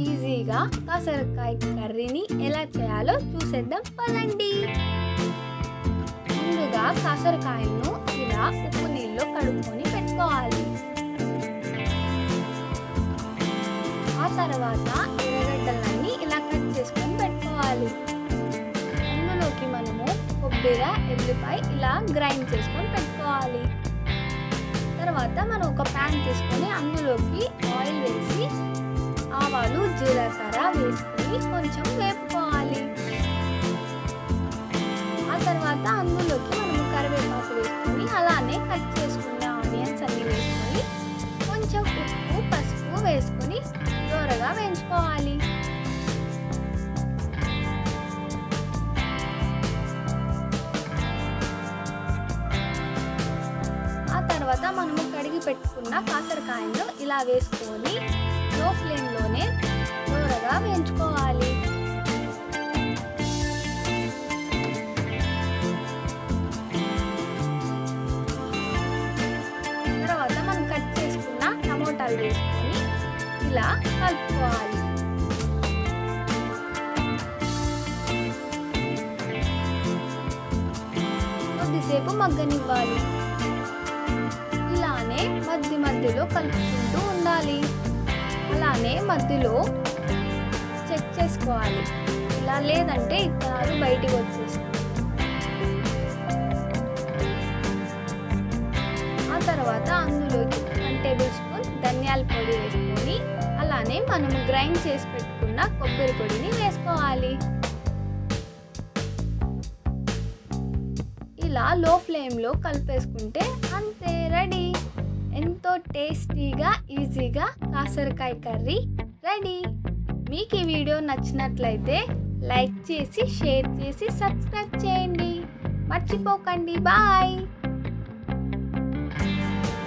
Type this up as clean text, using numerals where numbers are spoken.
ఈజీగా కాకరకాయ కర్రీని ఎలా చేయాలో చూసేద్దాం పదండి. ముందుగా కాకరకాయలను ఇలా ఉప్పు నీళ్ళలో కడుక్కొని పెట్టుకోవాలి. ఆ తర్వాత ఎర్రగడ్డలన్నీ ఇలా కట్ చేసుకొని పెట్టుకోవాలి. అందులోకి మనము కొబ్బరి, ఎల్లిపాయ ఇలా గ్రైండ్ చేసుకొని పెట్టుకోవాలి. తర్వాత మనం ఒక ప్యాన్ తీసుకొని అందులోకి ఆయిల్ వేసి ఆవాలు, జీలకర్ర వేసుకొని కొంచెం వేపుకోవాలి. ఆ తర్వాత అందులోకి మనము కరివేపాకు వేసుకొని అలానే కట్ చేసుకున్న ఆనియన్స్ అన్ని వేసుకొని కొంచెం ఉప్పు, పసుపు వేసుకొని దూరగా వేయించుకోవాలి. తర్వాత మనము కడిగి పెట్టుకున్న కాకరకాయను ఇలా వేసుకొని లో ఫ్లేమ్లోనే దూరగా వేయించుకోవాలి. తర్వాత మనం కట్ చేసుకున్న టమోటాలు వేసుకొని ఇలా కలుపుకోవాలి. కొద్దిసేపు మగ్గనివ్వాలి. ఇలానే మధ్యలో కలుపుకుంటూ ఉండాలి. అలానే మధ్యలో చెక్ చేసుకోవాలి. ఇలా లేదంటే ఇత్తనాలు బయటికి వచ్చేస్తాయి. ఆ తర్వాత అందులోకి 1 టేబుల్ స్పూన్ ధనియాల పొడి వేసుకొని అలానే మనము గ్రైండ్ చేసి పెట్టుకున్న కొబ్బరి పొడిని వేసుకోవాలి. ఇలా లో ఫ్లేమ్లో కలిపేసుకుంటే అంతే, రెడీ. ఎంతో టేస్టీగా, ఈజీగా కాకరకాయ కర్రీ రెడీ. మీకు ఈ వీడియో నచ్చినట్లయితే లైక్ చేసి, షేర్ చేసి, సబ్స్క్రైబ్ చేయండి. మర్చిపోకండి. బాయ్.